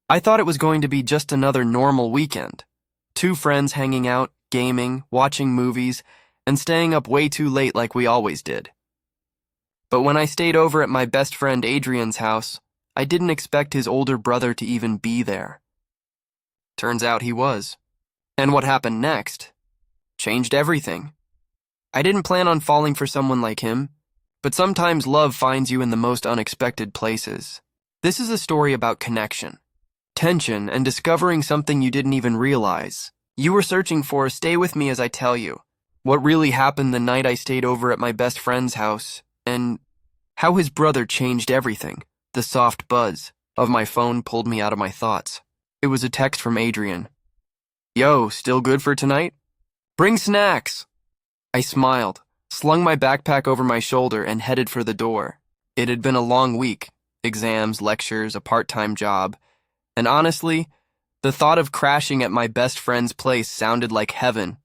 I thought it was going to be just another normal weekend. Two friends hanging out, gaming, watching movies, and staying up way too late like we always did. But when I stayed over at my best friend Adrian's house, I didn't expect his older brother to even be there. Turns out he was. And what happened next changed everything. I didn't plan on falling for someone like him, but sometimes love finds you in the most unexpected places. This is a story about connection, tension, and discovering something you didn't even realize you were searching for. Stay with me as I tell you what really happened the night I stayed over at my best friend's house, and how his brother changed everything. The soft buzz of my phone pulled me out of my thoughts. It was a text from Adrian. "Yo, still good for tonight? Bring snacks." I smiled, slung my backpack over my shoulder, and headed for the door. It had been a long week. Exams, lectures, a part-time job. And honestly, the thought of crashing at my best friend's place sounded like heaven.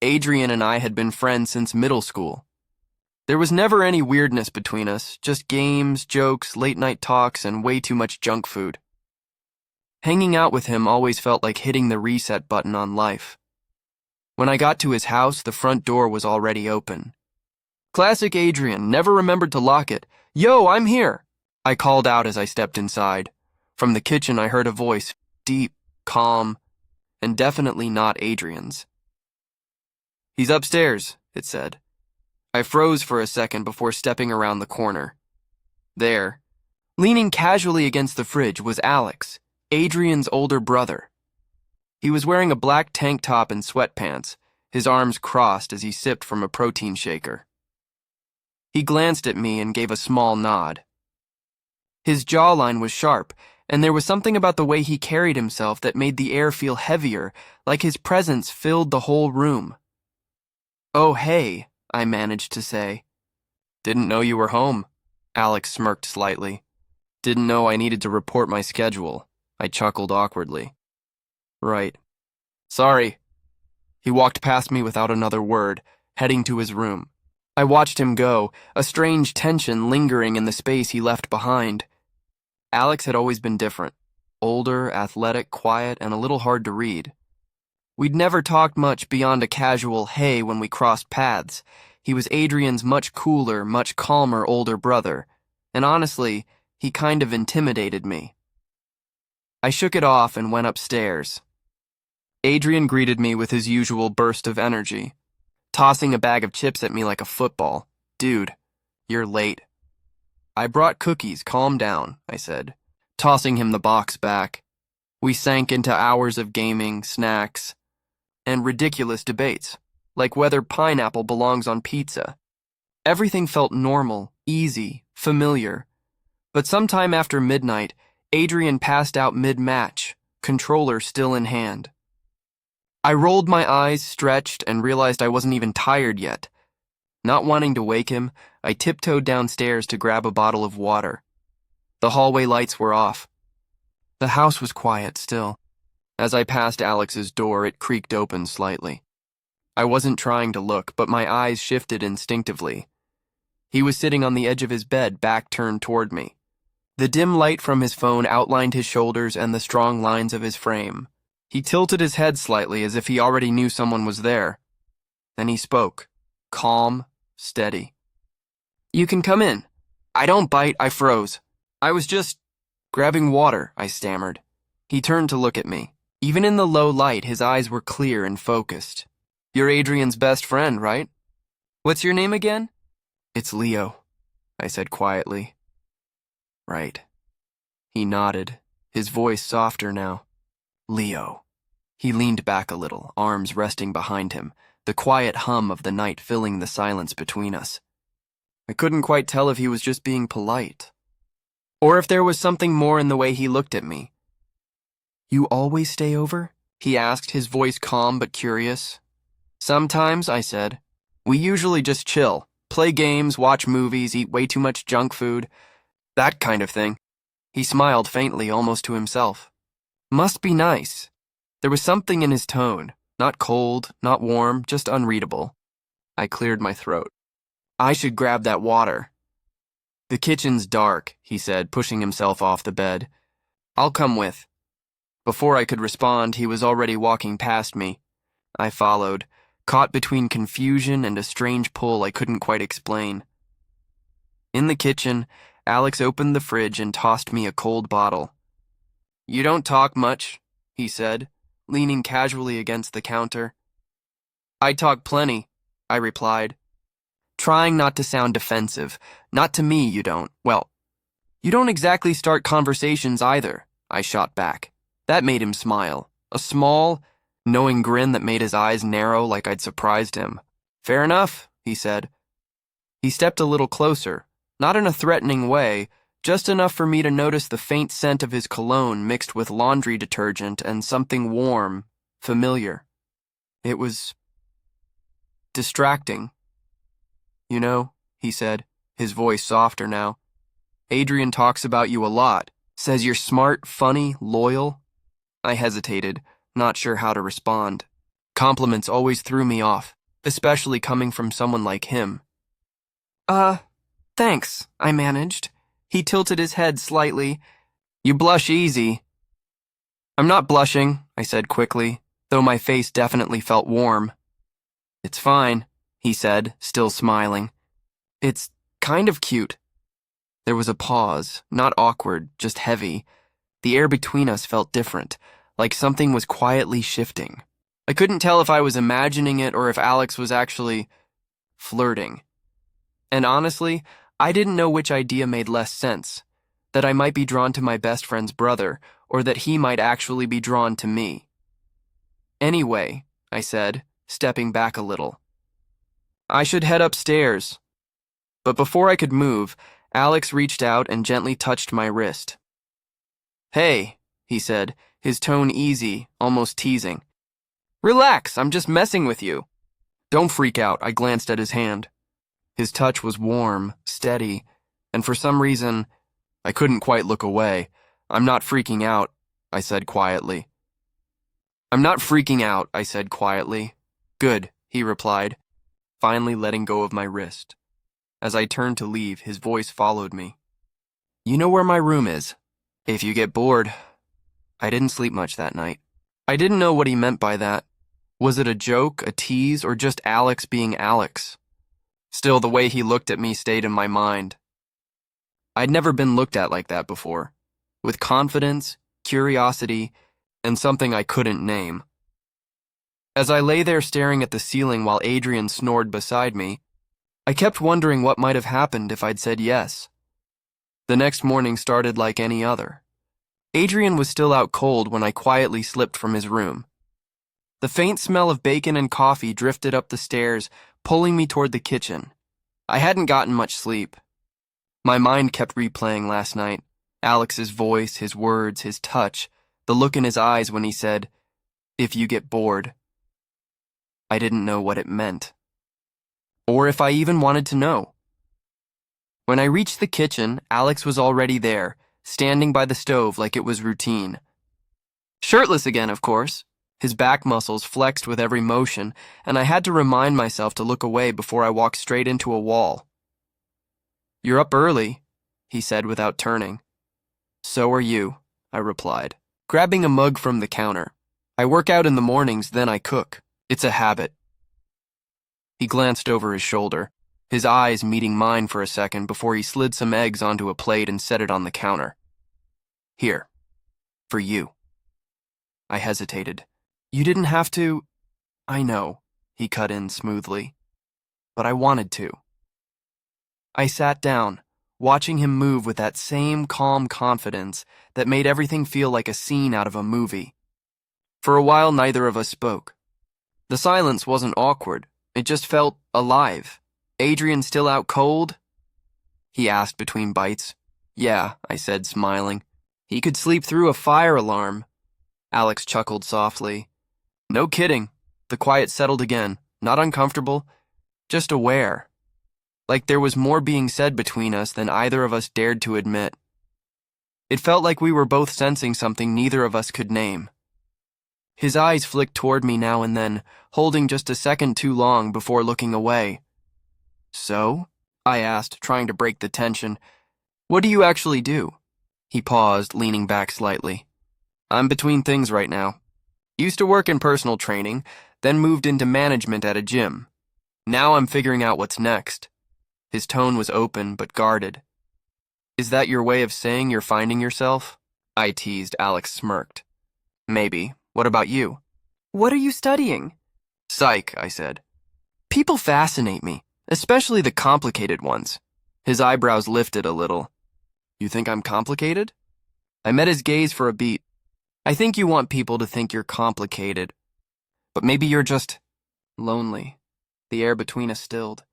Adrian and I had been friends since middle school. There was never any weirdness between us, just games, jokes, late-night talks, and way too much junk food. Hanging out with him always felt like hitting the reset button on life. When I got to his house, the front door was already open. Classic Adrian, never remembered to lock it. "Yo, I'm here," I called out as I stepped inside. From the kitchen, I heard a voice, deep, calm, and definitely not Adrian's. "He's upstairs," it said. I froze for a second before stepping around the corner. There, leaning casually against the fridge, was Alex, Adrian's older brother. He was wearing a black tank top and sweatpants, his arms crossed as he sipped from a protein shaker. He glanced at me and gave a small nod. His jawline was sharp, and there was something about the way he carried himself that made the air feel heavier, like his presence filled the whole room. "Oh, hey," I managed to say. "Didn't know you were home," Alex smirked slightly. "Didn't know I needed to report my schedule," I chuckled awkwardly. "Right. Sorry." He walked past me without another word, heading to his room. I watched him go, a strange tension lingering in the space he left behind. Alex had always been different. Older, athletic, quiet, and a little hard to read. We'd never talked much beyond a casual hey when we crossed paths. He was Adrian's much cooler, much calmer older brother, and honestly, he kind of intimidated me. I shook it off and went upstairs. Adrian greeted me with his usual burst of energy, tossing a bag of chips at me like a football. "Dude, you're late." "I brought cookies, calm down," I said, tossing him the box back. We sank into hours of gaming, snacks, and ridiculous debates, like whether pineapple belongs on pizza. Everything felt normal, easy, familiar. But sometime after midnight, Adrian passed out mid-match, controller still in hand. I rolled my eyes, stretched, and realized I wasn't even tired yet. Not wanting to wake him, I tiptoed downstairs to grab a bottle of water. The hallway lights were off. The house was quiet still. As I passed Alex's door, it creaked open slightly. I wasn't trying to look, but my eyes shifted instinctively. He was sitting on the edge of his bed, back turned toward me. The dim light from his phone outlined his shoulders and the strong lines of his frame. He tilted his head slightly as if he already knew someone was there. Then he spoke, calm, steady. "You can come in." "I don't bite," I froze. "I was just grabbing water," I stammered. He turned to look at me. Even in the low light, his eyes were clear and focused. "You're Adrian's best friend, right? What's your name again?" "It's Leo," I said quietly. "Right." He nodded, his voice softer now. "Leo." He leaned back a little, arms resting behind him, the quiet hum of the night filling the silence between us. I couldn't quite tell if he was just being polite, or if there was something more in the way he looked at me. "You always stay over?" he asked, his voice calm but curious. "Sometimes," I said. "We usually just chill, play games, watch movies, eat way too much junk food, that kind of thing." He smiled faintly, almost to himself. "Must be nice." There was something in his tone, not cold, not warm, just unreadable. I cleared my throat. "I should grab that water." "The kitchen's dark," he said, pushing himself off the bed. "I'll come with." Before I could respond, he was already walking past me. I followed, caught between confusion and a strange pull I couldn't quite explain. In the kitchen, Alex opened the fridge and tossed me a cold bottle. "You don't talk much," he said, leaning casually against the counter. "I talk plenty," I replied, trying not to sound defensive. "Not to me, you don't. Well, you don't exactly start conversations either," I shot back. That made him smile, a small, knowing grin that made his eyes narrow like I'd surprised him. "Fair enough," he said. He stepped a little closer, not in a threatening way, just enough for me to notice the faint scent of his cologne mixed with laundry detergent and something warm, familiar. It was distracting. "You know," he said, his voice softer now, "Adrian talks about you a lot, says you're smart, funny, loyal." I hesitated, not sure how to respond. Compliments always threw me off, especially coming from someone like him. Thanks," I managed. He tilted his head slightly. "You blush easy." "I'm not blushing," I said quickly, though my face definitely felt warm. "It's fine," he said, still smiling. "It's kind of cute." There was a pause, not awkward, just heavy. The air between us felt different, like something was quietly shifting. I couldn't tell if I was imagining it or if Alex was actually flirting. And honestly, I didn't know which idea made less sense, that I might be drawn to my best friend's brother, or that he might actually be drawn to me. "Anyway," I said, stepping back a little, "I should head upstairs." But before I could move, Alex reached out and gently touched my wrist. "Hey," he said, his tone easy, almost teasing. "Relax, I'm just messing with you." "Don't freak out," I glanced at his hand. His touch was warm, steady, and for some reason, I couldn't quite look away. "I'm not freaking out," I said quietly. "I'm not freaking out," I said quietly. "Good," he replied, finally letting go of my wrist. As I turned to leave, his voice followed me. "You know where my room is, if you get bored." I didn't sleep much that night. I didn't know what he meant by that. Was it a joke, a tease, or just Alex being Alex? Still, the way he looked at me stayed in my mind. I'd never been looked at like that before, with confidence, curiosity, and something I couldn't name. As I lay there staring at the ceiling while Adrian snored beside me, I kept wondering what might have happened if I'd said yes. The next morning started like any other. Adrian was still out cold when I quietly slipped from his room. The faint smell of bacon and coffee drifted up the stairs, pulling me toward the kitchen. I hadn't gotten much sleep. My mind kept replaying last night. Alex's voice, his words, his touch, the look in his eyes when he said, "If you get bored." I didn't know what it meant, or if I even wanted to know. When I reached the kitchen, Alex was already there, standing by the stove like it was routine. Shirtless again, of course. His back muscles flexed with every motion, and I had to remind myself to look away before I walked straight into a wall. "You're up early," he said without turning. "So are you," I replied, grabbing a mug from the counter. "I work out in the mornings, then I cook. It's a habit." He glanced over his shoulder, his eyes meeting mine for a second before he slid some eggs onto a plate and set it on the counter. "Here, for you." I hesitated. "You didn't have to—" "I know," he cut in smoothly, "but I wanted to." I sat down, watching him move with that same calm confidence that made everything feel like a scene out of a movie. For a while, neither of us spoke. The silence wasn't awkward, it just felt alive. "Adrian still out cold?" he asked between bites. "Yeah," I said, smiling. "He could sleep through a fire alarm." Alex chuckled softly. "No kidding." The quiet settled again, not uncomfortable, just aware. Like there was more being said between us than either of us dared to admit. It felt like we were both sensing something neither of us could name. His eyes flicked toward me now and then, holding just a second too long before looking away. "So?" I asked, trying to break the tension. "What do you actually do?" He paused, leaning back slightly. I'm between things right now. Used to work in personal training, then moved into management at a gym. Now I'm figuring out what's next. His tone was open but guarded. Is that your way of saying you're finding yourself? I teased. Alex smirked. Maybe. What about you? What are you studying? Psych, I said. People fascinate me, especially the complicated ones. His eyebrows lifted a little. You think I'm complicated? I met his gaze for a beat. I think you want people to think you're complicated. But maybe you're just lonely. The air between us stilled.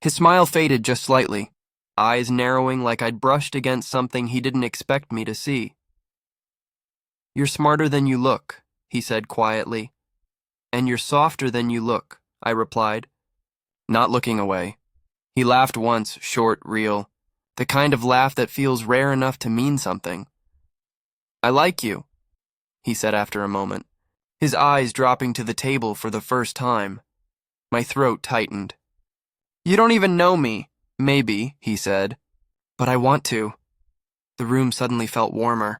His smile faded just slightly, eyes narrowing like I'd brushed against something he didn't expect me to see. You're smarter than you look, he said quietly. And you're softer than you look, I replied, not looking away. He laughed once, short, real, the kind of laugh that feels rare enough to mean something. I like you, he said after a moment, his eyes dropping to the table for the first time. My throat tightened. You don't even know me. Maybe, he said. But I want to. The room suddenly felt warmer.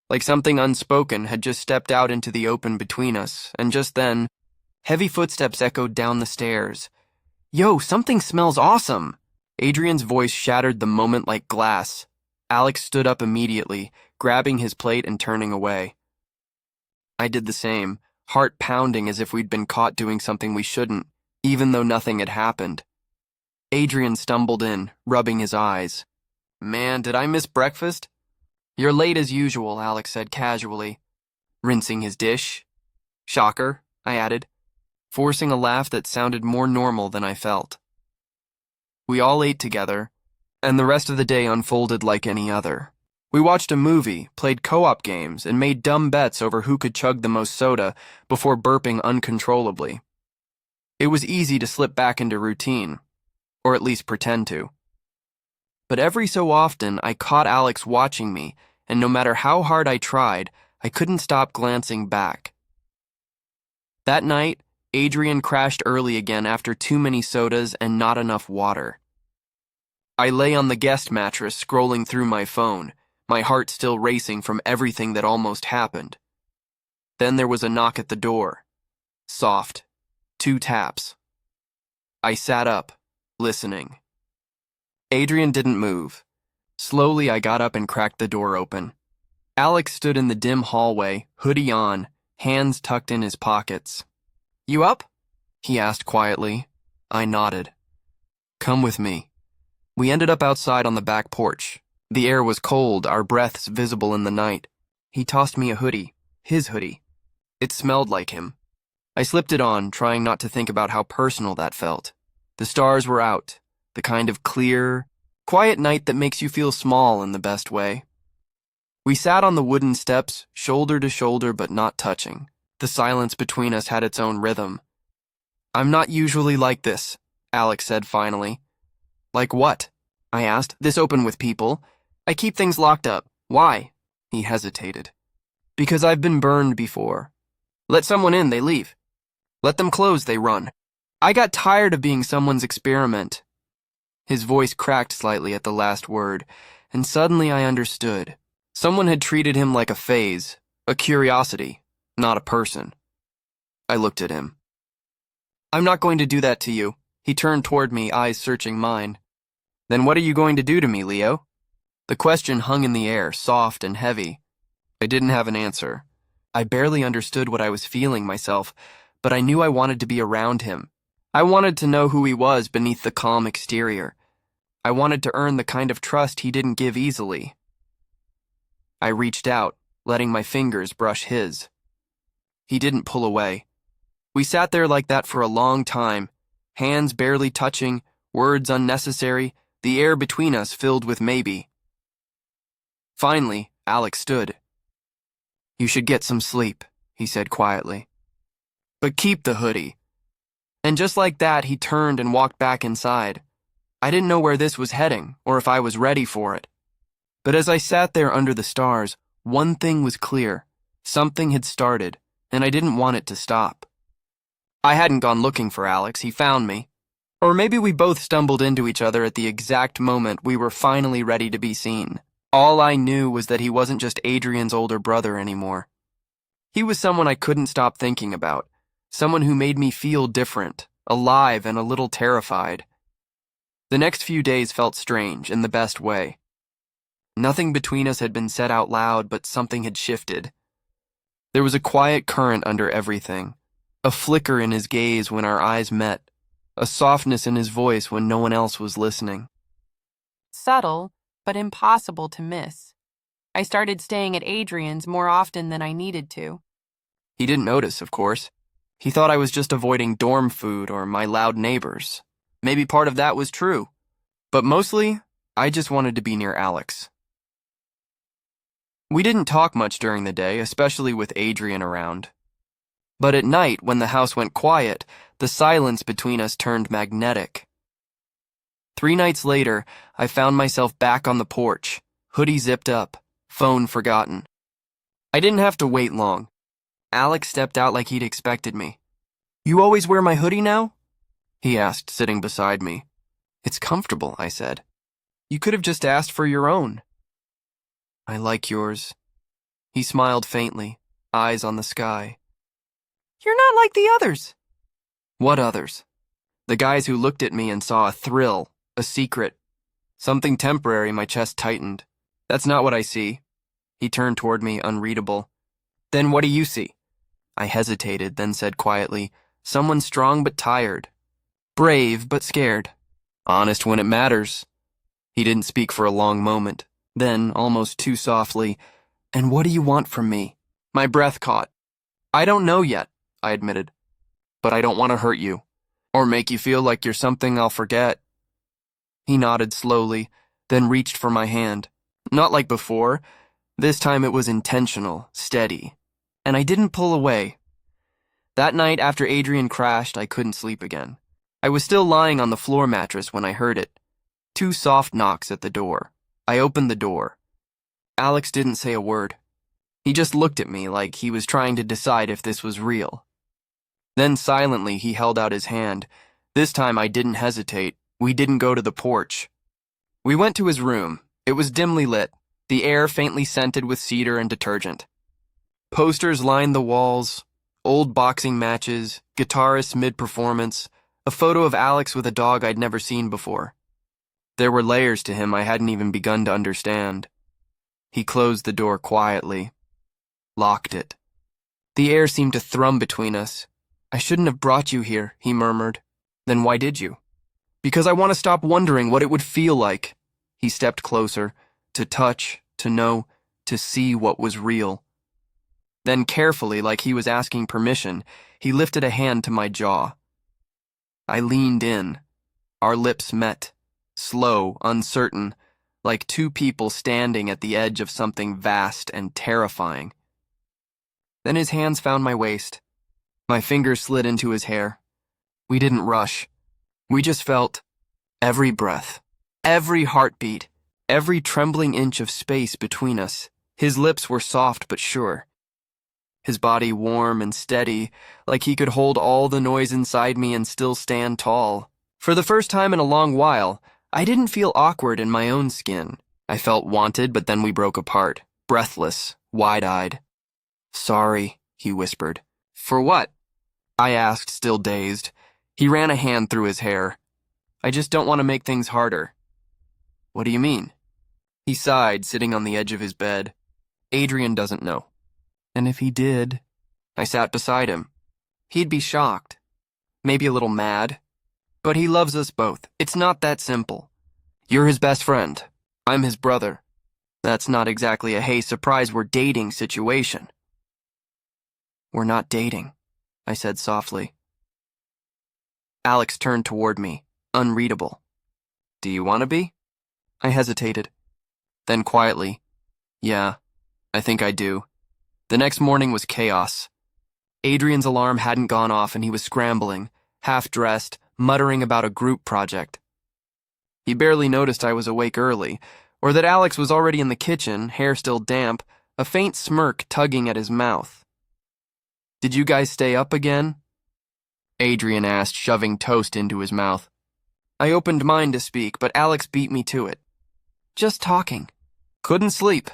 Like something unspoken had just stepped out into the open between us, and just then, heavy footsteps echoed down the stairs. Yo, something smells awesome! Adrian's voice shattered the moment like glass. Alex stood up immediately, grabbing his plate and turning away. I did the same, heart pounding as if we'd been caught doing something we shouldn't, even though nothing had happened. Adrian stumbled in, rubbing his eyes. Man, did I miss breakfast? You're late as usual, Alex said casually, rinsing his dish. Shocker, I added, forcing a laugh that sounded more normal than I felt. We all ate together, and the rest of the day unfolded like any other. We watched a movie, played co-op games, and made dumb bets over who could chug the most soda before burping uncontrollably. It was easy to slip back into routine, or at least pretend to. But every so often, I caught Alex watching me, and no matter how hard I tried, I couldn't stop glancing back. That night, Adrian crashed early again after too many sodas and not enough water. I lay on the guest mattress scrolling through my phone, my heart still racing from everything that almost happened. Then there was a knock at the door. Soft. 2 taps. I sat up, listening. Adrian didn't move. Slowly, I got up and cracked the door open. Alex stood in the dim hallway, hoodie on, hands tucked in his pockets. You up? He asked quietly. I nodded. Come with me. We ended up outside on the back porch. The air was cold, our breaths visible in the night. He tossed me a hoodie, his hoodie. It smelled like him. I slipped it on, trying not to think about how personal that felt. The stars were out, the kind of clear, quiet night that makes you feel small in the best way. We sat on the wooden steps, shoulder to shoulder but not touching. The silence between us had its own rhythm. I'm not usually like this, Alex said finally. Like what? I asked, this open with people. I keep things locked up. Why? He hesitated. Because I've been burned before. Let someone in, they leave. Let them close, they run. I got tired of being someone's experiment. His voice cracked slightly at the last word, and suddenly I understood. Someone had treated him like a phase, a curiosity, not a person. I looked at him. I'm not going to do that to you. He turned toward me, eyes searching mine. Then what are you going to do to me, Leo? The question hung in the air, soft and heavy. I didn't have an answer. I barely understood what I was feeling myself, but I knew I wanted to be around him. I wanted to know who he was beneath the calm exterior. I wanted to earn the kind of trust he didn't give easily. I reached out, letting my fingers brush his. He didn't pull away. We sat there like that for a long time, hands barely touching, words unnecessary, the air between us filled with maybe. Finally, Alex stood. You should get some sleep, he said quietly. But keep the hoodie. And just like that, he turned and walked back inside. I didn't know where this was heading, or if I was ready for it. But as I sat there under the stars, one thing was clear. Something had started, and I didn't want it to stop. I hadn't gone looking for Alex, he found me. Or maybe we both stumbled into each other at the exact moment we were finally ready to be seen. All I knew was that he wasn't just Adrian's older brother anymore. He was someone I couldn't stop thinking about, someone who made me feel different, alive, and a little terrified. The next few days felt strange in the best way. Nothing between us had been said out loud, but something had shifted. There was a quiet current under everything, a flicker in his gaze when our eyes met, a softness in his voice when no one else was listening. Subtle, but impossible to miss. I started staying at Adrian's more often than I needed to. He didn't notice, of course. He thought I was just avoiding dorm food or my loud neighbors. Maybe part of that was true. But mostly, I just wanted to be near Alex. We didn't talk much during the day, especially with Adrian around. But at night, when the house went quiet, the silence between us turned magnetic. 3 nights later, I found myself back on the porch, hoodie zipped up, phone forgotten. I didn't have to wait long. Alex stepped out like he'd expected me. "You always wear my hoodie now?" he asked, sitting beside me. "It's comfortable," I said. "You could have just asked for your own." "I like yours." He smiled faintly, eyes on the sky. "You're not like the others." "What others?" The guys who looked at me and saw a thrill, a secret. Something temporary. My chest tightened. "That's not what I see." He turned toward me, unreadable. "Then what do you see?" I hesitated, then said quietly, "Someone strong but tired. Brave but scared. Honest when it matters." He didn't speak for a long moment. Then, almost too softly, "And what do you want from me?" My breath caught. "I don't know yet," I admitted. "But I don't want to hurt you, or make you feel like you're something I'll forget." He nodded slowly, then reached for my hand. Not like before. This time it was intentional, steady. And I didn't pull away. That night after Adrian crashed, I couldn't sleep again. I was still lying on the floor mattress when I heard it. 2 soft knocks at the door. I opened the door. Alex didn't say a word. He just looked at me like he was trying to decide if this was real. Then silently he held out his hand. This time I didn't hesitate. We didn't go to the porch. We went to his room. It was dimly lit, the air faintly scented with cedar and detergent. Posters lined the walls, old boxing matches, guitarists mid-performance, a photo of Alex with a dog I'd never seen before. There were layers to him I hadn't even begun to understand. He closed the door quietly, locked it. The air seemed to thrum between us. "I shouldn't have brought you here," he murmured. "Then why did you?" "Because I want to stop wondering what it would feel like." He stepped closer, to touch, to know, to see what was real. Then carefully, like he was asking permission, he lifted a hand to my jaw. I leaned in. Our lips met, slow, uncertain, like 2 people standing at the edge of something vast and terrifying. Then his hands found my waist. My fingers slid into his hair. We didn't rush. We just felt every breath, every heartbeat, every trembling inch of space between us. His lips were soft but sure. His body warm and steady, like he could hold all the noise inside me and still stand tall. For the first time in a long while, I didn't feel awkward in my own skin. I felt wanted, but then we broke apart, breathless, wide-eyed. "Sorry," he whispered. "For what?" I asked, still dazed. He ran a hand through his hair. "I just don't want to make things harder." "What do you mean?" He sighed, sitting on the edge of his bed. "Adrian doesn't know. And if he did..." I sat beside him. "He'd be shocked. Maybe a little mad. But he loves us both. It's not that simple. You're his best friend. I'm his brother. That's not exactly a hey, surprise, we're dating situation." "We're not dating," I said softly. Alex turned toward me, unreadable. "Do you want to be?" I hesitated. Then quietly, "Yeah, I think I do." The next morning was chaos. Adrian's alarm hadn't gone off and he was scrambling, half-dressed, muttering about a group project. He barely noticed I was awake early, or that Alex was already in the kitchen, hair still damp, a faint smirk tugging at his mouth. "Did you guys stay up again?" Adrian asked, shoving toast into his mouth. I opened mine to speak, but Alex beat me to it. "Just talking. Couldn't sleep.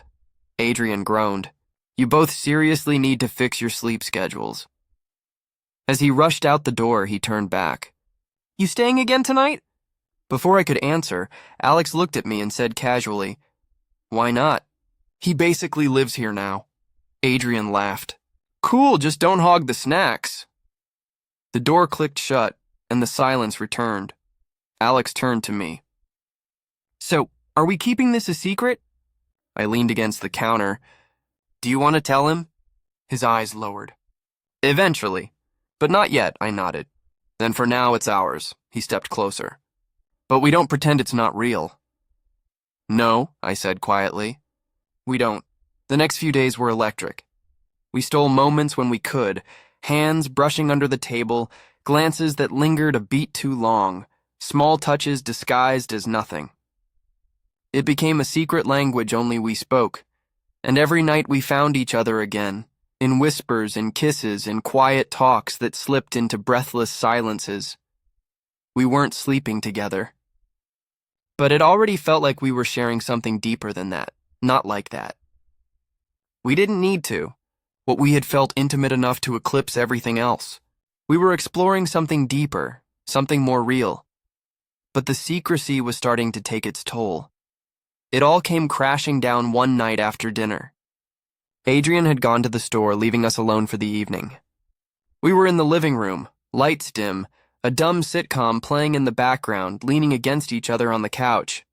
Adrian groaned. You both seriously need to fix your sleep schedules. As he rushed out the door, he turned back. You staying again tonight? Before I could answer, Alex looked at me and said casually, Why not? He basically lives here now. Adrian laughed. Cool, just don't hog the snacks. The door clicked shut, and the silence returned. Alex turned to me. So, are we keeping this a secret? I leaned against the counter. Do you want to tell him? His eyes lowered. Eventually. But not yet, I nodded. Then for now, it's ours. He stepped closer. But we don't pretend it's not real. No, I said quietly. We don't. The next few days were electric. We stole moments when we could, hands brushing under the table, glances that lingered a beat too long, small touches disguised as nothing. It became a secret language only we spoke, and every night we found each other again, in whispers and kisses and quiet talks that slipped into breathless silences. We weren't sleeping together. But it already felt like we were sharing something deeper than that, not like that. We didn't need to. What we had felt intimate enough to eclipse everything else. We were exploring something deeper, something more real. But the secrecy was starting to take its toll. It all came crashing down one night after dinner. Adrian had gone to the store, leaving us alone for the evening. We were in the living room, lights dim, a dumb sitcom playing in the background, leaning against each other on the couch.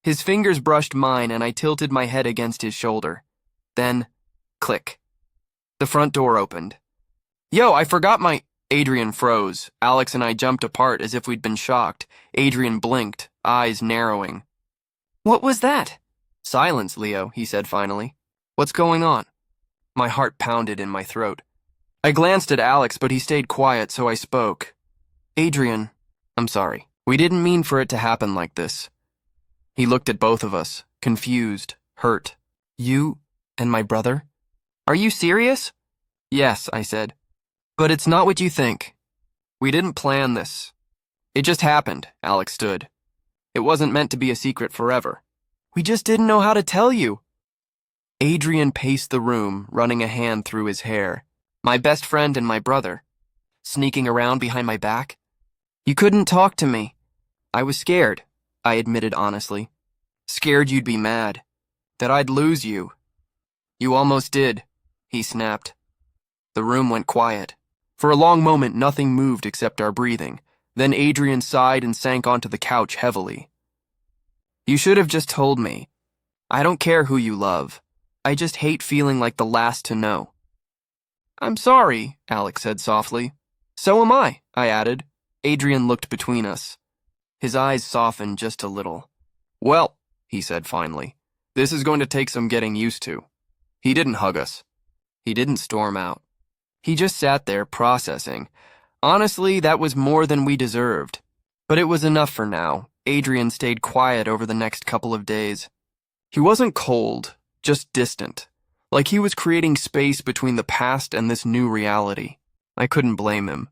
His fingers brushed mine, and I tilted my head against his shoulder. Then, click. The front door opened. Yo, I forgot my... Adrian froze. Alex and I jumped apart as if we'd been shocked. Adrian blinked, eyes narrowing. What was that? Silence, Leo, he said finally. What's going on? My heart pounded in my throat. I glanced at Alex, but he stayed quiet, so I spoke. Adrian, I'm sorry. We didn't mean for it to happen like this. He looked at both of us, confused, hurt. You and my brother? Are you serious? Yes, I said. But it's not what you think. We didn't plan this. It just happened, Alex stood. It wasn't meant to be a secret forever. We just didn't know how to tell you. Adrian paced the room, running a hand through his hair. My best friend and my brother. Sneaking around behind my back. You couldn't talk to me. I was scared, I admitted honestly. Scared you'd be mad. That I'd lose you. You almost did, he snapped. The room went quiet. For a long moment, nothing moved except our breathing. Then Adrian sighed and sank onto the couch heavily. You should have just told me. I don't care who you love. I just hate feeling like the last to know. I'm sorry, Alex said softly. So am I added. Adrian looked between us. His eyes softened just a little. Well, he said finally, this is going to take some getting used to. He didn't hug us. He didn't storm out. He just sat there processing. Honestly, that was more than we deserved. But it was enough for now. Adrian stayed quiet over the next couple of days. He wasn't cold, just distant. Like he was creating space between the past and this new reality. I couldn't blame him.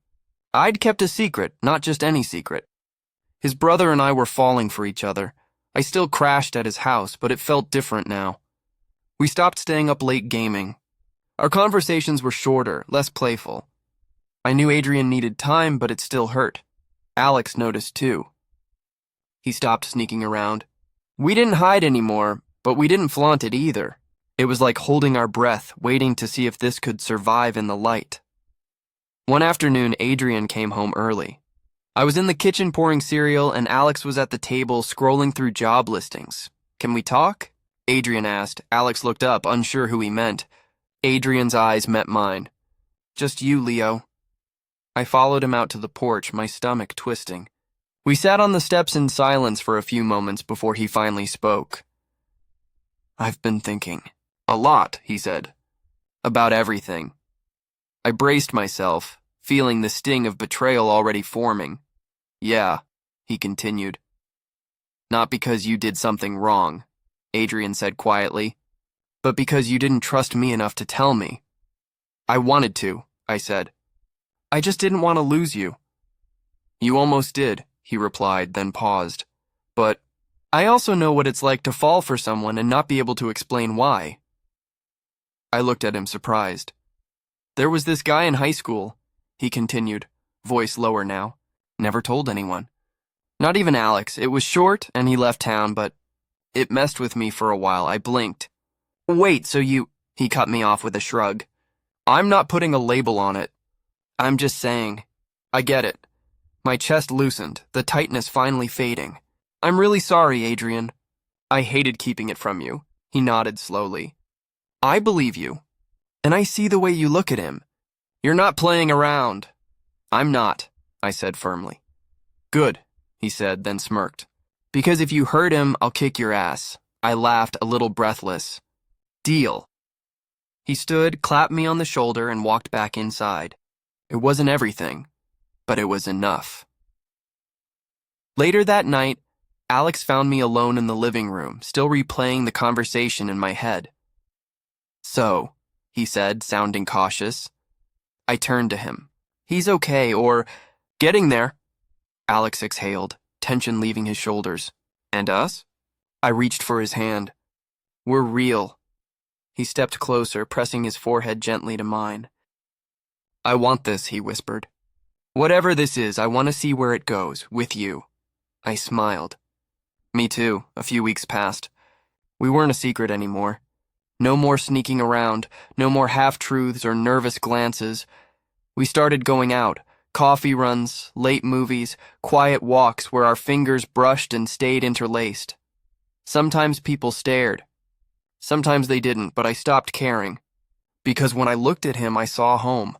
I'd kept a secret, not just any secret. His brother and I were falling for each other. I still crashed at his house, but it felt different now. We stopped staying up late gaming. Our conversations were shorter, less playful. I knew Adrian needed time, but it still hurt. Alex noticed too. He stopped sneaking around. We didn't hide anymore, but we didn't flaunt it either. It was like holding our breath, waiting to see if this could survive in the light. One afternoon, Adrian came home early. I was in the kitchen pouring cereal, and Alex was at the table scrolling through job listings. Can we talk? Adrian asked. Alex looked up, unsure who he meant. Adrian's eyes met mine. Just you, Leo. I followed him out to the porch, my stomach twisting. We sat on the steps in silence for a few moments before he finally spoke. I've been thinking. A lot, he said. About everything. I braced myself, feeling the sting of betrayal already forming. Yeah, he continued. Not because you did something wrong, Adrian said quietly, but because you didn't trust me enough to tell me. I wanted to, I said. I just didn't want to lose you. You almost did, he replied, then paused. But I also know what it's like to fall for someone and not be able to explain why. I looked at him surprised. There was this guy in high school, he continued, voice lower now. Never told anyone. Not even Alex. It was short and he left town, but it messed with me for a while. I blinked. Wait, so you... He cut me off with a shrug. I'm not putting a label on it. I'm just saying. I get it. My chest loosened, the tightness finally fading. I'm really sorry, Adrian. I hated keeping it from you. He nodded slowly. I believe you. And I see the way you look at him. You're not playing around. I'm not, I said firmly. Good, he said, then smirked. Because if you hurt him, I'll kick your ass. I laughed, a little breathless. Deal. He stood, clapped me on the shoulder, and walked back inside. It wasn't everything, but it was enough. Later that night, Alex found me alone in the living room, still replaying the conversation in my head. So, he said, sounding cautious. I turned to him. He's okay, or getting there. Alex exhaled, tension leaving his shoulders. And us? I reached for his hand. We're real. He stepped closer, pressing his forehead gently to mine. I want this, he whispered. Whatever this is, I want to see where it goes, with you. I smiled. Me too. A few weeks passed. We weren't a secret anymore. No more sneaking around, no more half-truths or nervous glances. We started going out, coffee runs, late movies, quiet walks where our fingers brushed and stayed interlaced. Sometimes people stared. Sometimes they didn't, but I stopped caring. Because when I looked at him, I saw home.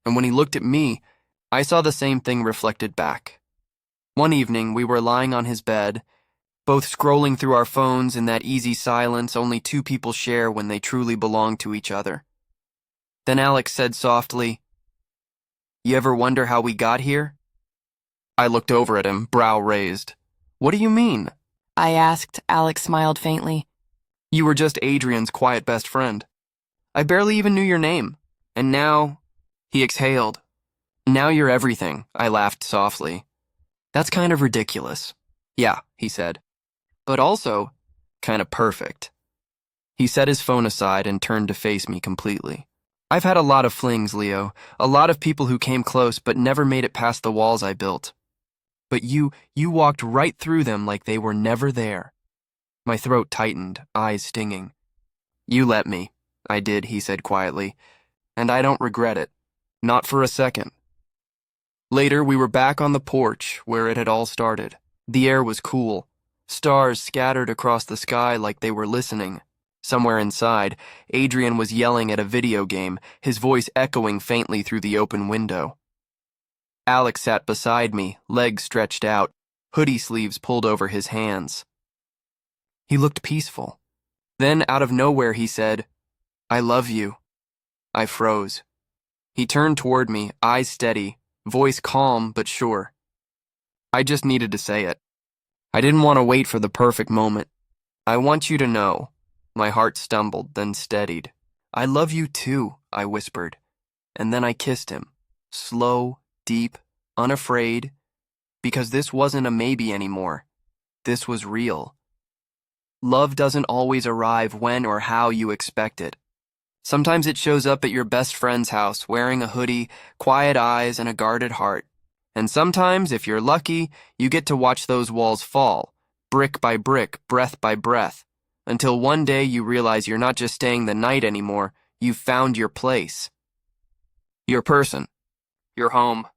And when he looked at me, I saw the same thing reflected back. One evening, we were lying on his bed, both scrolling through our phones in that easy silence only two people share when they truly belong to each other. Then Alex said softly, "You ever wonder how we got here?" I looked over at him, brow raised. "What do you mean?" I asked. Alex smiled faintly. "You were just Adrian's quiet best friend. I barely even knew your name. And now..." He exhaled. "Now you're everything," I laughed softly. "That's kind of ridiculous." "Yeah," he said. "But also, kind of perfect." He set his phone aside and turned to face me completely. "I've had a lot of flings, Leo. A lot of people who came close but never made it past the walls I built. But you walked right through them like they were never there." My throat tightened, eyes stinging. "You let me." "I did," he said quietly. "And I don't regret it. Not for a second." Later, we were back on the porch where it had all started. The air was cool. Stars scattered across the sky like they were listening. Somewhere inside, Adrian was yelling at a video game, his voice echoing faintly through the open window. Alex sat beside me, legs stretched out, hoodie sleeves pulled over his hands. He looked peaceful. Then, out of nowhere, he said, "I love you." I froze. He turned toward me, eyes steady, voice calm but sure. I just needed to say it. I didn't want to wait for the perfect moment. "I want you to know." My heart stumbled, then steadied. "I love you too," I whispered. And then I kissed him. Slow, deep, unafraid. Because this wasn't a maybe anymore. This was real. Love doesn't always arrive when or how you expect it. Sometimes it shows up at your best friend's house, wearing a hoodie, quiet eyes, and a guarded heart. And sometimes, if you're lucky, you get to watch those walls fall, brick by brick, breath by breath, until one day you realize you're not just staying the night anymore, you've found your place. Your person. Your home.